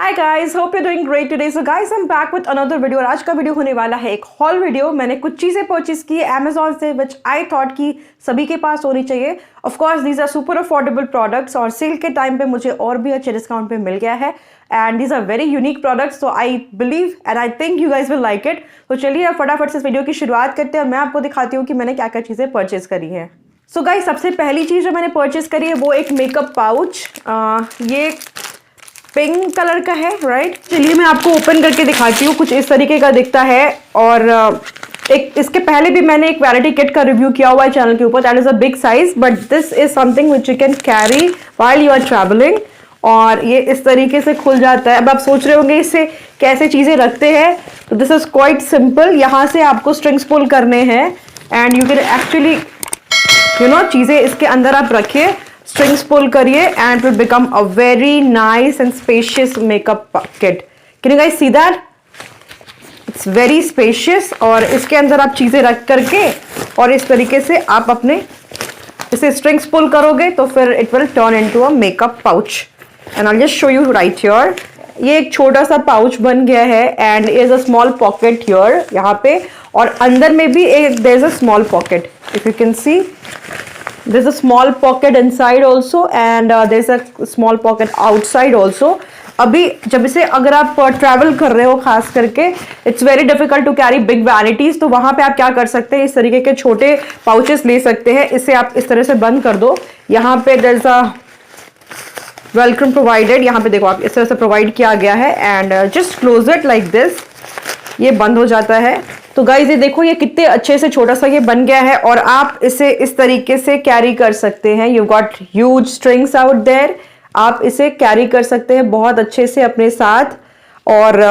Hi guys, hope you doing great today. So guys, I am back with another video और आज का video होने वाला है एक हॉल वीडियो। मैंने कुछ चीज़ें परचेज की अमेजॉन से विच आई थॉट कि सभी के पास होनी चाहिए। Of course these are super affordable products और सेल के टाइम पे मुझे और भी अच्छे डिस्काउंट पे मिल गया है and these are very unique products. So I believe and I think you guys will like it. तो चलिए अब फटाफट से इस वीडियो की शुरुआत करते हैं और मैं आपको दिखाती हूँ कि मैंने क्या क्या चीज़ें परचेज करी है। सो गाइस, सबसे पहली चीज़ जो मैंने परचेज करी है वो एक मेकअप पाउच। ये पिंक कलर का है, राइट। चलिए मैं आपको ओपन करके दिखाती हूँ। कुछ इस तरीके का दिखता है और एक इसके पहले भी मैंने एक वैनिटी किट का रिव्यू किया हुआ है चैनल के ऊपर। That is a big size but this is something which you can carry while you are travelling. और ये इस तरीके से खुल जाता है। अब आप सोच रहे होंगे इससे कैसे चीज़ें रखते हैं, तो दिस इज क्वाइट सिंपल। यहाँ से आपको स्ट्रिंग्स पुल करने हैं एंड यू कैन एक्चुअली चीज़ें इसके अंदर आप रखिए, स्ट्रिंग्स पुल करिए and it will become a very nice and spacious makeup kit. Can you guys see that? It's very spacious. और इसके अंदर आप चीज़ें रख करके और इस तरीके से आप अपने इसे स्ट्रिंग्स पुल करोगे तो फिर it will turn into a makeup pouch and I just show you right here. ये एक छोटा सा पाउच बन गया है and is a small pocket here यहाँ पे, और अंदर में भी एक there is a small pocket. If you can see, there's a small pocket inside also and there's a small pocket outside also। अभी जब इसे अगर आप ट्रैवल कर रहे हो खास करके, it's very difficult to carry big vanities, तो वहां पे आप क्या कर सकते हैं, इस तरीके के छोटे पाउचेस ले सकते हैं। इसे आप इस तरह से बंद कर दो। यहाँ पे there's a वेलकम प्रोवाइडेड, यहाँ पे देखो आप इस तरह से प्रोवाइड किया गया है and just close it like this. ये बंद हो जाता है। तो गाइज ये देखो, ये कितने अच्छे से छोटा सा ये बन गया है और आप इसे इस तरीके से कैरी कर सकते हैं। You got huge strings out there. आप इसे कैरी कर सकते हैं बहुत अच्छे से अपने साथ। और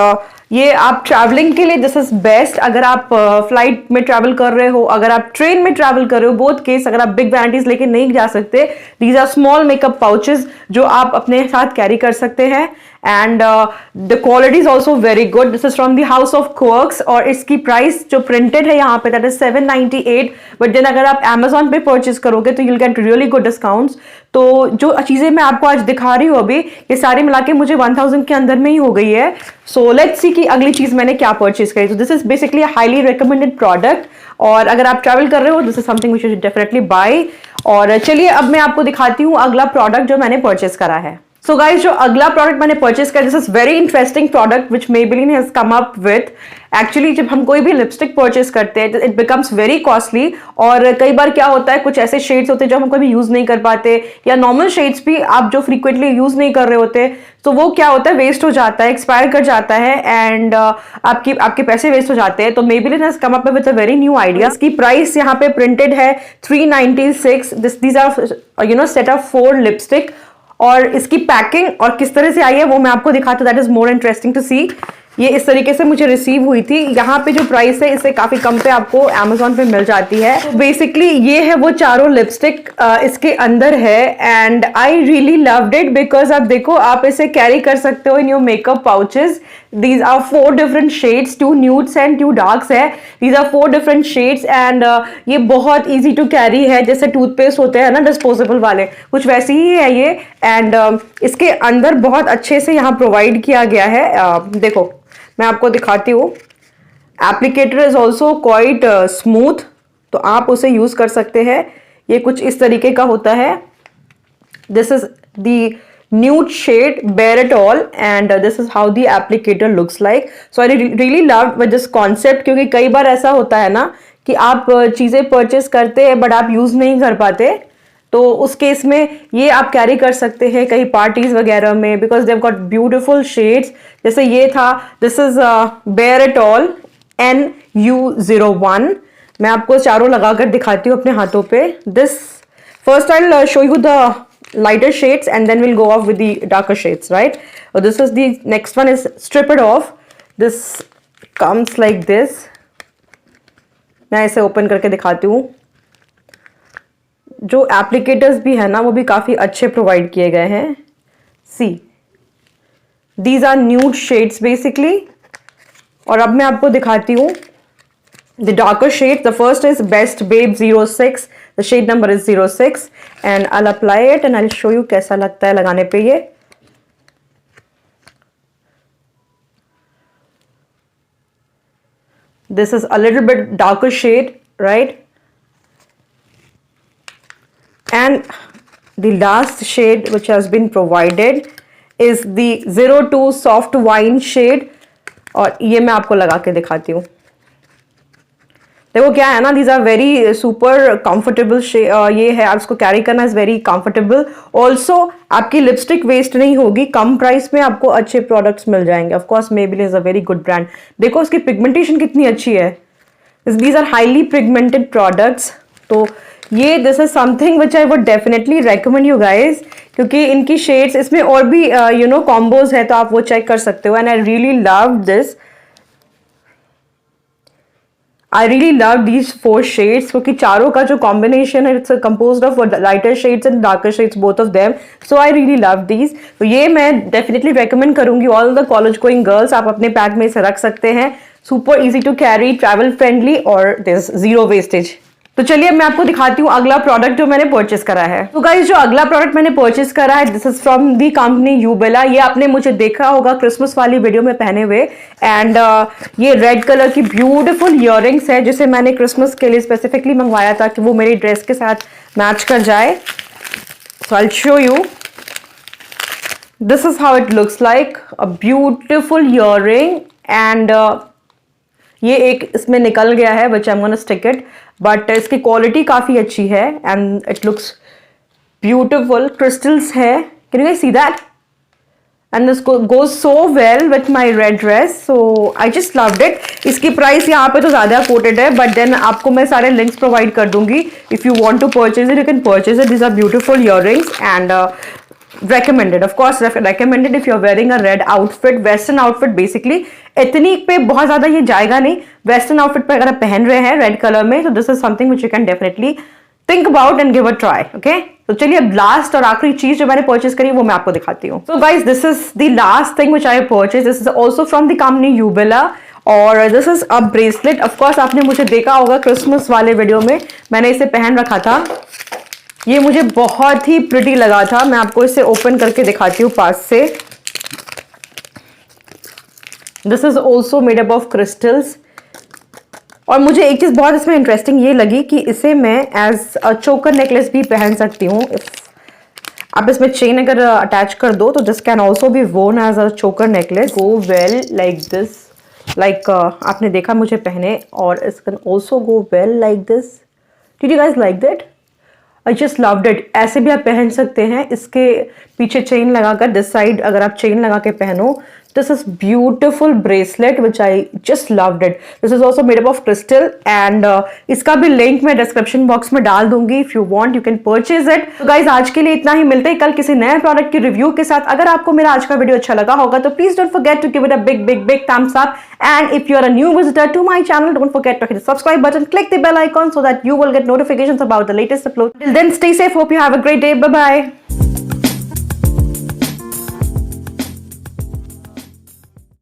ये आप ट्रैवलिंग के लिए दिस इज बेस्ट। अगर आप फ्लाइट में ट्रैवल कर रहे हो, अगर आप ट्रेन में ट्रैवल कर रहे हो, बोथ केस, अगर आप बिग वैनिटीज लेके नहीं जा सकते, these are small makeup pouches जो आप अपने साथ कैरी कर सकते हैं and the quality is also very good. This is from the House of Quirks और इसकी प्राइस जो प्रिंटेड है यहाँ पे दैट इज 798। बट देन अगर आप Amazon पे परचेज करोगे तो you'll get really good discounts. तो जो चीज़ें मैं आपको आज दिखा रही हूँ अभी, ये सारी मिला के मुझे 1000 के अंदर में ही हो गई है। सो लेट्स सी कि अगली चीज़ मैंने क्या परचेज करी। तो this is basically highly recommended product और अगर आप ट्रैवल कर रहे हो this is something which you should definitely buy. और चलिए अब मैं आपको दिखाती हूँ अगला प्रोडक्ट जो मैंने परचेज करा है। सो गाइज, जो अगला प्रोडक्ट मैंने परचेज किया, this is very interesting product which Maybelline has come up with. Actually जब हम कोई भी लिपस्टिक परचेज करते हैं इट बिकम्स वेरी कॉस्टली और कई बार क्या होता है, कुछ ऐसे शेड्स होते हैं जो हम कभी यूज नहीं कर पाते, या नॉर्मल शेड्स भी आप जो फ्रीक्वेंटली यूज नहीं कर रहे होते, तो वो क्या होता है, वेस्ट हो जाता है, एक्सपायर कर जाता है एंड आपके पैसे वेस्ट हो जाते हैं। तो Maybelline has come up with a very new idea. इसकी प्राइस यहाँ पे प्रिंटेड है 396। These are set of 4 lipstick और इसकी पैकिंग और किस तरह से आई है वो मैं आपको दिखाती हूँ। That is more interesting to see. ये इस तरीके से मुझे रिसीव हुई थी। यहाँ पे जो प्राइस है इससे काफी कम पे आपको Amazon पे मिल जाती है। तो बेसिकली ये है वो चारों लिपस्टिक इसके अंदर है and I really loved it because आप देखो, आप इसे कैरी कर सकते हो in your makeup pouches. These are 4 different shades, 2 nudes and 2 darks है। These are 4 different shades and ये बहुत easy to carry है। जैसे टूथपेस्ट होते हैं ना डिस्पोजेबल वाले, कुछ वैसे ही है ये। एंड इसके अंदर बहुत अच्छे से यहाँ प्रोवाइड किया गया है। देखो मैं आपको दिखाती हूँ। Applicator is also quite smooth, तो आप उसे यूज कर सकते हैं। ये कुछ इस तरीके का होता है। This is the nude shade Bare It All and this is how the applicator looks like. So I really loved with this concept क्योंकि कई बार ऐसा होता है ना कि आप चीज़ें परचेस करते हैं बट आप यूज़ नहीं कर पाते, तो उस केस में ये आप कैरी कर सकते हैं कहीं पार्टीज वगैरह में because they got beautiful shades. जैसे ये था, this is Bare It All NU01। मैं आपको चारों लगाकर दिखाती हूँ अपने हाथों पे। This first I show you the lighter shades and then we'll go off with the darker shades, right? This is the next one is Strip It Off. This comes like this. मैं इसे open करके दिखाती हूँ। जो applicators भी है ना वो भी काफी अच्छे प्रोवाइड किए गए हैं। सी, these are nude shades basically। और अब मैं आपको दिखाती हूँ the darker shades. The first is Best Babe 06. The shade number is 06 and I'll apply it and I'll show you कैसा लगता है लगाने पे ये। This is a little bit darker shade, right? And the last shade which has been provided is the 02 soft wine shade. और ये मैं आपको लगा के दिखाती हूँ. देखो क्या है ना, these are very super comfortable ये है, आप इसको कैरी करना is very comfortable. Also आपकी लिपस्टिक वेस्ट नहीं होगी, कम प्राइस में आपको अच्छे प्रोडक्ट्स मिल जाएंगे. Of course Maybelline is a very good brand. देखो इसकी पिगमेंटेशन कितनी अच्छी है. These are highly pigmented products. तो ये this is something which I would definitely recommend you guys, क्योंकि इनकी शेड्स इसमें और भी यू नो कॉम्बोज है, तो आप वो चेक कर सकते हो. And I really love this, I really love these 4 shades, क्योंकि चारों का जो कॉम्बिनेशन है it's composed of lighter shades and darker shades, both of them. So I really love these. तो ये मैं डेफिनेटली रेकमेंड करूंगी all the college going girls. आप अपने पैक में इसे रख सकते हैं. Super easy to carry, travel friendly और दिस जीरो वेस्टेज. तो चलिए मैं आपको दिखाती हूँ अगला प्रोडक्ट जो मैंने परचेस करा है. तो गाइस जो अगला प्रोडक्ट मैंने परचेस करा है, this is from the company Yubella. ये आपने मुझे देखा होगा क्रिसमस वाली वीडियो में पहने हुए. एंड ये रेड कलर की ब्यूटीफुल इयररिंग्स है, जिसे मैंने क्रिसमस के लिए स्पेसिफिकली मंगवाया था कि वो मेरी ड्रेस के साथ मैच कर जाए. So I will show you. This is how it looks like, a beautiful earring. And ये एक इसमें निकल गया है, which I am gonna stick it, but इसकी क्वालिटी काफ़ी अच्छी है and it looks beautiful. Crystals है, can you guys see that? And this goes so well with my red dress, so I just loved it. इसकी price यहाँ पे तो ज़्यादा कोटेड है, बट देन आपको मैं सारे लिंक्स प्रोवाइड कर दूंगी. If you want to purchase it, you can purchase it. This are beautiful earrings and recommended, of course recommended if you're wearing a red outfit, western outfit basically. Ethnic पे बहुत ज्यादा ये जाएगा नहीं, western outfit पे अगर आप पहन रहे हैं रेड कलर में, तो this is something which you can definitely think about and give a try. Okay, तो चलिए अब लास्ट और आखिरी चीज जो मैंने परचेज करी वो मैं आपको दिखाती हूँ. So guys this is the last thing which I purchase. This is also from the company Yubella और this is a bracelet. Of course आपने मुझे देखा होगा क्रिसमस वाले वीडियो में, मैंने इसे पहन रखा था. ये मुझे बहुत ही प्रिटी लगा था. मैं आपको इसे ओपन करके दिखाती हूँ पास से. This is also made up of crystals. और मुझे एक चीज बहुत इसमें इंटरेस्टिंग ये लगी कि इसे मैं एज अ चोकर नेकलेस भी पहन सकती हूँ. आप इसमें चेन अगर अटैच कर दो तो this can also be worn as a choker necklace. Go well like this, like आपने देखा मुझे पहने, और it can also go well like this. Did you guys like that? I just loved it. ऐसे भी आप पहन सकते हैं, इसके पीछे चेन लगाकर, दिस साइड अगर आप चेन लगा के पहनो. This is beautiful bracelet which I just loved it. This is also made up of crystal and इसका भी लिंक मैं डिस्क्रिप्शन बॉक्स में डाल दूंगी. If you want you can purchase it. तो गाइज आज के लिए इतना ही. मिलते हैं कल किसी नए प्रोडक्ट के रिव्यू के साथ. अगर आपको मेरा आज का वीडियो अच्छा लगा होगा तो please don't forget to give it a big big big thumbs up. And if you are a new visitor to my channel, don't forget to hit the subscribe button, click the bell icon so that you will get notifications about the latest upload. Till then, stay safe. Hope you have a great day. Bye bye.